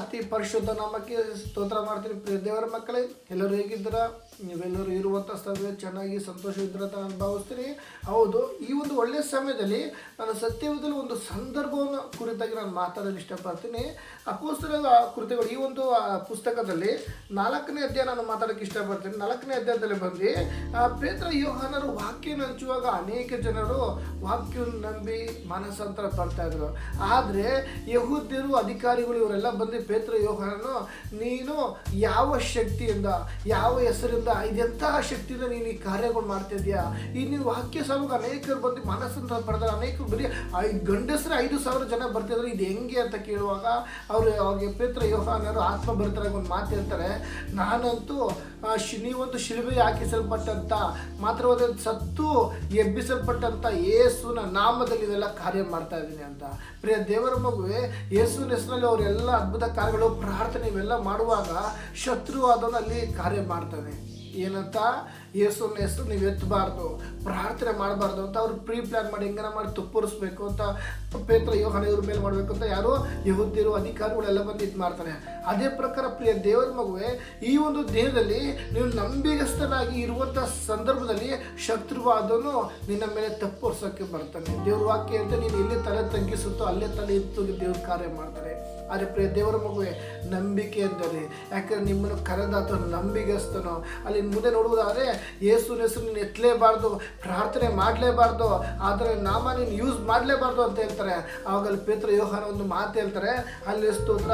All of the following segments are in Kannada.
ಅತಿ ಪರಿಶುದ್ಧ ನಾಮಕ್ಕೆ ಸ್ತೋತ್ರ ಮಾಡ್ತೀನಿ. ಪ್ರಿಯ ದೇವರ ಮಕ್ಕಳೇ, ಎಲ್ಲರೂ ಹೇಗಿದ್ದೀರಾ? ನೀವೆಲ್ಲರೂ ಇರುವಂಥ ಸ್ಥಳದಲ್ಲಿ ಚೆನ್ನಾಗಿ ಸಂತೋಷವಿದ್ದೀರ ಅಂತ ನಾನು ಭಾವಿಸ್ತೀನಿ. ಹೌದು, ಈ ಒಂದು ಒಳ್ಳೆಯ ಸಮಯದಲ್ಲಿ ನಾನು ಸತ್ಯವೇದದಲ್ಲಿ ಒಂದು ಸಂದರ್ಭವನ್ನು ಕುರಿತಾಗಿ ನಾನು ಮಾತಾಡಲು ಇಷ್ಟಪಡ್ತೀನಿ. ಅಪೊಸ್ತಲರ ಕೃತ್ಯಗಳು ಈ ಒಂದು ಪುಸ್ತಕದಲ್ಲಿ 4ನೇ ಅಧ್ಯಾಯ ನಾನು ಮಾತಾಡೋಕ್ಕೆ ಇಷ್ಟಪಡ್ತೀನಿ. 4ನೇ ಅಧ್ಯಾಯದಲ್ಲಿ ಬಂದು ಪೇತ್ರ ಯೋಹಾನರು ವಾಕ್ಯವನ್ನು ಹಂಚುವಾಗ ಅನೇಕ ಜನರು ವಾಕ್ಯವನ್ನು ನಂಬಿ ಮನಸ್ಸಾಂತರ ಬರ್ತಾ ಇದ್ರು. ಆದರೆ ಯಹೂದ್ಯರು, ಅಧಿಕಾರಿಗಳು ಇವರೆಲ್ಲ ಬಂದು ಪೇತ್ರ ಯೋಹಾನನು, ನೀನು ಯಾವ ಶಕ್ತಿಯಿಂದ, ಯಾವ ಹೆಸರಿಂದ, ಇದೆಂತಹ ಶಕ್ತಿಯಿಂದ ನೀನು ಈ ಕಾರ್ಯಗಳು ಮಾಡ್ತಿದ್ಯಾ? ಈ ನೀನು ವಾಕ್ಯ ಸಭೆಗೆ ಅನೇಕರು ಬಂದು ಮನಸ್ಸಂತ ಪಡೆದ್ರೆ ಅನೇಕರು ಬರೀ ಗಂಡಸರೇ 5,000 ಜನ ಬರ್ತಿದ್ರು, ಇದು ಹೆಂಗೆ ಅಂತ ಕೇಳುವಾಗ ಅವ್ರಿಗೆ ಪೇತ್ರ ಯೋಹಾನರು ಆತ್ಮಭರಿತರಾಗಿ ಒಂದು ಮಾತು ಹೇಳ್ತಾರೆ, ನಾನಂತೂ ನೀವೊಂದು ಶಿಲುಬೆಗೆ ಹಾಕಿಸಲ್ಪಟ್ಟಂತ ಮಾತ್ರವಾದ ಸತ್ತು ಎಬ್ಬಿಸಲ್ಪಟ್ಟಂತ ಯೇಸುವಿನ ನಾಮದಲ್ಲಿ ಇವೆಲ್ಲ ಕಾರ್ಯ ಮಾಡ್ತಾ ಇದ್ದೀನಿ ಅಂತ. ಪ್ರಿಯ ದೇವರ ಮಗುವೆ, ಯೇಸುವಿನ ಹೆಸರಲ್ಲಿ ಅವರೆಲ್ಲ ಅದ್ಭುತ ಕಾರ್ಯಗಳು, ಪ್ರಾರ್ಥನೆ ಇವೆಲ್ಲ ಮಾಡುವಾಗ ಶತ್ರು ಅದನ್ನು ಅಲ್ಲಿ ಕಾರ್ಯ ಮಾಡ್ತಾನೆ. ಏನಂತ? ಯೇಸುವಿನ ಹೆಸರು ನೀವು ಎತ್ತಬಾರ್ದು, ಪ್ರಾರ್ಥನೆ ಮಾಡಬಾರ್ದು ಅಂತ ಅವ್ರು ಪ್ರೀ ಪ್ಲ್ಯಾನ್ ಮಾಡಿ ಹೆಂಗನ ಮಾಡಿ ತುಪ್ಪರಿಸ್ಬೇಕು ಅಂತ ಪೇತ್ರ ಯೋಹಾನ ಇವ್ರ ಮೇಲೆ ಮಾಡಬೇಕು ಅಂತ ಯಾರು ಯಹೂದ್ಯರು, ಅಧಿಕಾರಿಗಳೆಲ್ಲ ಬಂದು ಇದು ಮಾಡ್ತಾರೆ. ಅದೇ ಪ್ರಕಾರ ಪ್ರಿಯ ದೇವರ ಮಗುವೆ, ಈ ಒಂದು ದೇಹದಲ್ಲಿ ನೀವು ನಂಬಿಗಸ್ತನಾಗಿ ಇರುವಂಥ ಸಂದರ್ಭದಲ್ಲಿ ಶತ್ರುವಾದನು ನಿನ್ನ ಮೇಲೆ ತಪ್ಪುರ್ಸೋಕ್ಕೆ ಬರ್ತಾನೆ. ದೇವ್ರ ವಾಕ್ಯ ಅಂತ ನೀನು ಎಲ್ಲಿ ತಲೆ ತಗ್ಗಿಸುತ್ತೋ ಅಲ್ಲೇ ತಲೆ ಇತ್ತು ದೇವ್ರ ಕಾರ್ಯ ಮಾಡ್ತಾರೆ. ಆದರೆ ಪ್ರಿಯ ದೇವರ ಮಗುವೆ, ನಂಬಿಕೆ ಎಂದರೆ, ಯಾಕಂದರೆ ನಿಮ್ಮನ್ನು ಕರೆದಾತ ನಂಬಿಗಸ್ತನೋ. ಅಲ್ಲಿ ಮುಂದೆ ನೋಡುವುದಾದರೆ ಯೇಸುವಿನ ಹೆಸರು ನೀನು ಎತ್ತಲೇಬಾರ್ದು, ಪ್ರಾರ್ಥನೆ ಮಾಡಲೇಬಾರ್ದು, ಆದರೆ ನಾಮ ನೀನು ಯೂಸ್ ಮಾಡಲೇಬಾರ್ದು ಅಂತ ಹೇಳ್ತಾರೆ. ಆವಾಗಲ್ಲಿ ಪೇತ್ರ ಯೋಹಾನ ಒಂದು ಮಾತು ಹೇಳ್ತಾರೆ, ಅಲ್ಲಿ ಸ್ತೋತ್ರ,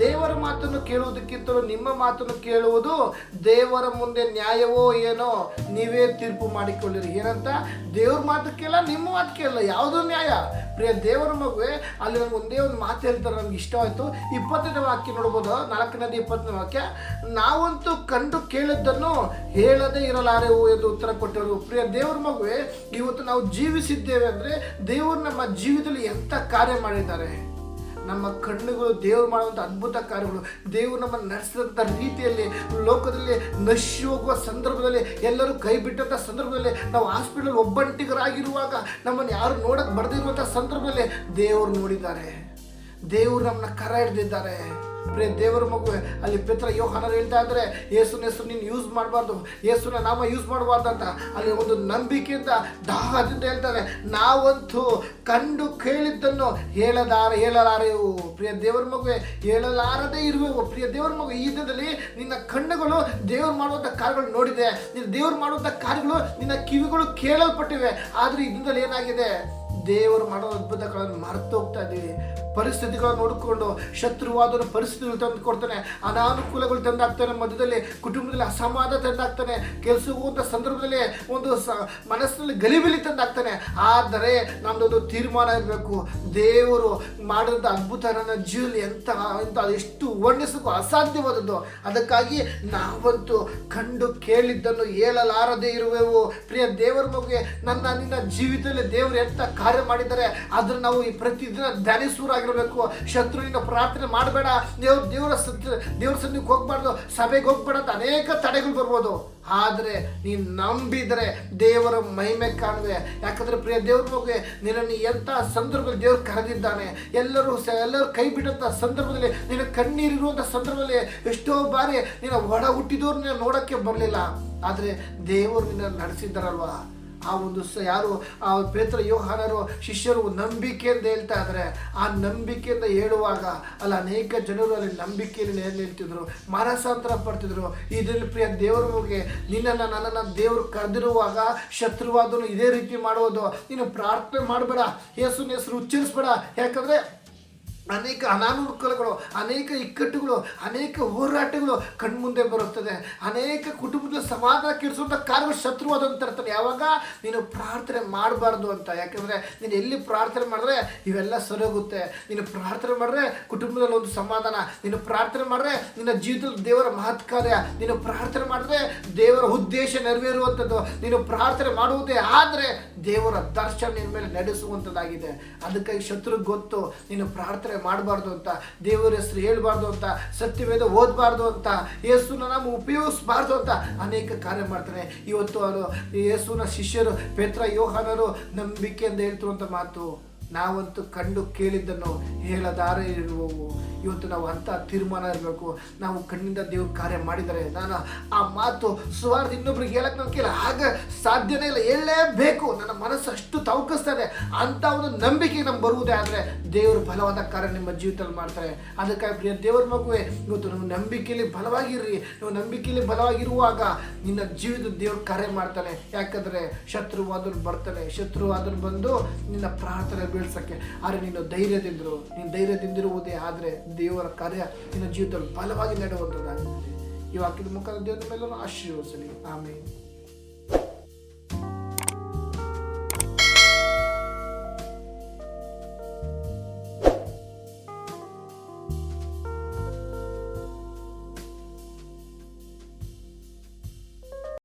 ದೇವರ ಮಾತನ್ನು ಕೇಳುವುದಕ್ಕಿಂತಲೂ ನಿಮ್ಮ ಮಾತನ್ನು ಕೇಳುವುದು ದೇವರ ಮುಂದೆ ನ್ಯಾಯವೋ ಏನೋ, ನೀವೇ ತೀರ್ಪು ಮಾಡಿಕೊಳ್ಳಿರಿ. ಏನಂತ? ದೇವ್ರ ಮಾತು ಕೇಳ, ನಿಮ್ಮ ಮಾತು ಕೇಳಲ್ಲ, ಯಾವುದೋ ನ್ಯಾಯ. ಪ್ರಿಯ ದೇವರ ಮಗುವೆ, ಅಲ್ಲಿ ನನಗೆ ಒಂದೇ ಒಂದು ಮಾತು ಹೇಳ್ತಾರೆ, ನಮ್ಗೆ ಇಷ್ಟವಾಯಿತು. 20ನೇ ವಾಕ್ಯ ನೋಡ್ಬೋದು, 4ನೇ 20ನೇ ವಾಕ್ಯ, ನಾವಂತೂ ಕಂಡು ಕೇಳಿದ್ದನ್ನು ಹೇಳದೇ ಇರಲಾರೆವು ಎಂದು ಉತ್ತರ ಕೊಟ್ಟರು. ಪ್ರಿಯ ದೇವರ ಮಗುವೆ, ಇವತ್ತು ನಾವು ಜೀವಿಸಿದ್ದೇವೆ ಅಂದರೆ ದೇವರು ನಮ್ಮ ಜೀವಿತದಲ್ಲಿ ಎಂಥ ಕಾರ್ಯ ಮಾಡಿದ್ದಾರೆ. ನಮ್ಮ ಕಣ್ಣುಗಳು ದೇವರು ಮಾಡುವಂಥ ಅದ್ಭುತ ಕಾರ್ಯಗಳು, ದೇವರು ನಮ್ಮನ್ನು ನಡೆಸಿದಂಥ ರೀತಿಯಲ್ಲಿ, ಲೋಕದಲ್ಲಿ ನಶಿ ಹೋಗುವ ಸಂದರ್ಭದಲ್ಲಿ, ಎಲ್ಲರೂ ಕೈ ಬಿಟ್ಟಂಥ ಸಂದರ್ಭದಲ್ಲಿ, ನಾವು ಹಾಸ್ಪಿಟಲ್ ಒಬ್ಬಂಟಿಗರಾಗಿರುವಾಗ ನಮ್ಮನ್ನು ಯಾರು ನೋಡಕ್ಕೆ ಬರೆದಿರುವಂಥ ಸಂದರ್ಭದಲ್ಲಿ ದೇವರು ನೋಡಿದ್ದಾರೆ, ದೇವರು ನಮ್ಮನ್ನ ಕರ ಹಿಡ್ದಿದ್ದಾರೆ. ಪ್ರಿಯ ದೇವರ ಮಗುವೆ, ಅಲ್ಲಿ ಪೇತ್ರ ಯೋಹಾನರು ಹೇಳ್ತಾ ಇದ್ದಾರೆ, ಯೇಸುವಿನ ಹೆಸರು ನೀನು ಯೂಸ್ ಮಾಡಬಾರ್ದು, ಯೇಸುವಿನ ನಾಮ ಯೂಸ್ ಮಾಡಬಾರ್ದು ಅಂತ. ಅಲ್ಲಿ ಒಂದು ನಂಬಿಕೆಯಿಂದ, ದಾಹದಿಂದ ಹೇಳ್ತಾರೆ, ನಾವಂತೂ ಕಂಡು ಕೇಳಿದ್ದನ್ನು ಹೇಳಲಾರೆವು. ಪ್ರಿಯ ದೇವರ ಮಗುವೆ, ಹೇಳಲಾರದೇ ಇರುವೆವು. ಪ್ರಿಯ ದೇವರ ಮಗು, ಈ ದಿನದಲ್ಲಿ ನಿನ್ನ ಕಣ್ಣುಗಳು ದೇವರು ಮಾಡುವಂಥ ಕಾರ್ಯಗಳು ನೋಡಿದೆ, ನಿನ್ನ ದೇವರು ಮಾಡುವಂಥ ಕಾರ್ಯಗಳು ನಿನ್ನ ಕಿವಿಗಳು ಕೇಳಲ್ಪಟ್ಟಿವೆ. ಆದರೆ ಈ ದಿನದಲ್ಲಿ ಏನಾಗಿದೆ? ದೇವರು ಮಾಡೋ ಅದ್ಭುತಗಳನ್ನು ಮರೆತು ಹೋಗ್ತಾ ಇದ್ದೀವಿ. ಪರಿಸ್ಥಿತಿಗಳನ್ನು ನೋಡಿಕೊಂಡು ಶತ್ರುವಾದನು ಪರಿಸ್ಥಿತಿಗಳು ತಂದು ಕೊಡ್ತಾನೆ, ಅನಾನುಕೂಲಗಳು ತಂದಾಗ್ತಾನೆ, ಮಧ್ಯದಲ್ಲಿ ಕುಟುಂಬದಲ್ಲಿ ಅಸಮಾಧಾನ ತಂದಾಗ್ತಾನೆ, ಕೆಲಸಕ್ಕೆ ಹೋಗುವಂಥ ಸಂದರ್ಭದಲ್ಲಿ ಒಂದು ಮನಸ್ಸಿನಲ್ಲಿ ಗಲಿಬಿಲಿ ತಂದಾಗ್ತಾನೆ. ಆದರೆ ನಮ್ಮದೊಂದು ತೀರ್ಮಾನ ಇರಬೇಕು, ದೇವರು ಮಾಡಿದಂಥ ಅದ್ಭುತ ನನ್ನ ಜೀವನದಲ್ಲಿ ಎಂಥ ಎಷ್ಟು ವರ್ಣಿಸೋಕ್ಕೂ ಅಸಾಧ್ಯವಾದದ್ದು. ಅದಕ್ಕಾಗಿ ನಾವಂತೂ ಕಂಡು ಕೇಳಿದ್ದನ್ನು ಹೇಳಲಾರದೇ ಇರುವೆವು. ಪ್ರಿಯ ದೇವರ ಮಗುವೆ, ನಿನ್ನ ಜೀವಿತದಲ್ಲಿ ದೇವರು ಎಂಥ ಕಾರ್ಯ ಮಾಡಿದ್ದಾರೆ ಅದನ್ನು ನಾವು ಈ ಪ್ರತಿದಿನ ಧ್ಯಾನಿಸುವರಾಗಿರಬೇಕು. ಶತ್ರುವಿನ ಪ್ರಾರ್ಥನೆ ಮಾಡಬೇಡ, ದೇವರ ಸನ್ನಿಧಿಗೆ ಹೋಗ್ಬಾರ್ದು, ಸಭೆಗೆ ಹೋಗ್ಬೇಡ ಅಂತ ಅನೇಕ ತಡೆಗಳು ಬರ್ಬೋದು. ಆದರೆ ನೀನು ನಂಬಿದರೆ ದೇವರ ಮಹಿಮೆ ಕಾಣುವೆ. ಯಾಕಂದರೆ ಪ್ರಿಯ ದೇವ್ರ ಮಗುವೆ, ನಿನ್ನನ್ನು ಎಂಥ ಸಂದರ್ಭದಲ್ಲಿ ದೇವರು ಕರೆದಿದ್ದಾನೆ. ಎಲ್ಲರೂ ಕೈ ಬಿಟ್ಟಂಥ ಸಂದರ್ಭದಲ್ಲಿ, ನಿನ್ನ ಕಣ್ಣೀರಿರುವಂಥ ಸಂದರ್ಭದಲ್ಲಿ ಎಷ್ಟೋ ಬಾರಿ ನಿನ್ನ ಒಡ ಹುಟ್ಟಿದವ್ರು ನಿನ್ನ ನೋಡೋಕ್ಕೆ ಬರಲಿಲ್ಲ, ಆದರೆ ದೇವರು ನಿನ್ನ ನಡೆಸಿದ್ದಾರಲ್ವಾ. ಆ ಒಂದು ಯಾರು ಆ ಪೇತ್ರ ಯೋಹಾನರು ಶಿಷ್ಯರು ನಂಬಿಕೆಯಿಂದ ಹೇಳ್ತಾ ಇದ್ದಾರೆ. ಆ ನಂಬಿಕೆಯಿಂದ ಹೇಳುವಾಗ ಅಲ್ಲಿ ಅನೇಕ ಜನರು ಅಲ್ಲಿ ನಂಬಿಕೆಯಲ್ಲಿ ನಿಲ್ತಿದ್ರು, ಮನಸ್ಸಾಂತರ ಪಡ್ತಿದ್ರು. ಇದರಲ್ಲಿ ಪ್ರಿಯ ದೇವರ ಮಗುವೆ, ನನ್ನನ್ನು ದೇವರು ಕರೆದಿರುವಾಗ ಶತ್ರುವಾದನು ಇದೇ ರೀತಿ ಮಾಡುವುದು. ನೀನು ಪ್ರಾರ್ಥನೆ ಮಾಡಬೇಡ, ಯೇಸುವಿನ ಹೆಸರು ಉಚ್ಚರಿಸಬೇಡ. ಯಾಕಂದರೆ ಅನೇಕ ಅನಾನುಕೂಲಗಳು, ಅನೇಕ ಇಕ್ಕಟ್ಟುಗಳು, ಅನೇಕ ಹೋರಾಟಗಳು ಕಣ್ಮುಂದೆ ಬರುತ್ತದೆ. ಅನೇಕ ಕುಟುಂಬದಲ್ಲಿ ಸಮಾಧಾನ ಕೆಡಿಸುವಂಥ ಕಾರ್ಯಗಳು ಶತ್ರುವಾದಂತ ಇರ್ತಾನೆ. ಯಾವಾಗ ನೀನು ಪ್ರಾರ್ಥನೆ ಮಾಡಬಾರ್ದು ಅಂತ. ಯಾಕಂದರೆ ನೀನು ಎಲ್ಲಿ ಪ್ರಾರ್ಥನೆ ಮಾಡಿದ್ರೆ ಇವೆಲ್ಲ ಸರಿಯೋಗುತ್ತೆ. ನೀನು ಪ್ರಾರ್ಥನೆ ಮಾಡಿದ್ರೆ ಕುಟುಂಬದಲ್ಲಿ ಒಂದು ಸಮಾಧಾನ, ನೀನು ಪ್ರಾರ್ಥನೆ ಮಾಡಿದ್ರೆ ನಿನ್ನ ಜೀವಿತದಲ್ಲಿ ದೇವರ ಮಹತ್ ಕಾರ್ಯ, ನೀನು ಪ್ರಾರ್ಥನೆ ಮಾಡಿದ್ರೆ ದೇವರ ಉದ್ದೇಶ ನೆರವೇರುವಂಥದ್ದು, ನೀನು ಪ್ರಾರ್ಥನೆ ಮಾಡುವುದೇ ಆದರೆ ದೇವರ ದರ್ಶನ ನಿನ್ನ ಮೇಲೆ ನಡೆಸುವಂಥದ್ದಾಗಿದೆ. ಅದಕ್ಕಾಗಿ ಶತ್ರುಗೆ ಗೊತ್ತು ನೀನು ಪ್ರಾರ್ಥನೆ ಮಾಡಬಾರ್ದು ಅಂತ, ದೇವರ ಹೆಸರು ಹೇಳ್ಬಾರ್ದು ಅಂತ, ಸತ್ಯವೇದ ಓದಬಾರ್ದು ಅಂತ, ಯೇಸುನ ನಾವು ಉಪಯೋಗಿಸಬಾರ್ದು ಅಂತ ಅನೇಕ ಕಾರ್ಯ ಮಾಡ್ತಾರೆ. ಇವತ್ತು ಅವರು ಯೇಸುನ ಶಿಷ್ಯರು ಪೇತ್ರ ಯೋಹಾನರು ನಂಬಿಕೆಯಿಂದ ಹೇಳ್ತಿರುವಂಥ ಮಾತು, ನಾವಂತೂ ಕಂಡು ಕೇಳಿದ್ದನ್ನು ಹೇಳದಾರೆ ಇರುವವು. ಇವತ್ತು ನಾವು ಅಂಥ ತೀರ್ಮಾನ ಇರಬೇಕು. ನಾವು ಕಣ್ಣಿಂದ ದೇವ್ರ ಕಾರ್ಯ ಮಾಡಿದರೆ ನಾನು ಆ ಮಾತು ಸುವಾರ್ತೆ ಇನ್ನೊಬ್ರಿಗೆ ಹೇಳಕ್ಕೆ ನಾನು ಕೇಳ ಆಗ ಸಾಧ್ಯನೇ ಇಲ್ಲ, ಹೇಳಲೇಬೇಕು. ನನ್ನ ಮನಸ್ಸು ಅಷ್ಟು ತವಕಿಸ್ತದೆ. ಅಂಥ ಒಂದು ನಂಬಿಕೆ ನಮ್ಗೆ ಬರುವುದೇ ಆದರೆ ದೇವರು ಬಲವಾದ ಕಾರ್ಯ ನಿಮ್ಮ ಜೀವಿತದಲ್ಲಿ ಮಾಡ್ತಾರೆ. ಅದಕ್ಕಾಗಿ ಪ್ರಿಯ ದೇವರ ಮಗುವೆ, ಇವತ್ತು ನೀವು ನಂಬಿಕೆಯಲ್ಲಿ ಬಲವಾಗಿರ್ರಿ. ನೀವು ನಂಬಿಕೆಯಲ್ಲಿ ಬಲವಾಗಿರುವಾಗ ನಿನ್ನ ಜೀವಿತ ದೇವ್ರ ಕಾರ್ಯ ಮಾಡ್ತಾನೆ. ಯಾಕಂದರೆ ಶತ್ರುವಾದನು ಬರ್ತಾನೆ, ಶತ್ರುವಾದನು ಬಂದು ನಿನ್ನ ಪ್ರಾರ್ಥನೆ ಬೀಳ್ಸಕ್ಕೆ. ಆದರೆ ನೀನು ಧೈರ್ಯದಿಂದಿರುವುದೇ ಆದರೆ ದೇವರ ಕಾರ್ಯ ನಿನ್ನ ಜೀವಿತದಲ್ಲಿ ಬಲವಾಗಿ ನಡೆಯುವಂಥದ್ದಾಗಿದೆ. ಈ ವಾಕ್ಯದ ಮುಖಾಂತರ ದೇವರ ಮೇಲೂ ಆಶೀರ್ವದಿಸಲಿ. ಆಮೇಲೆ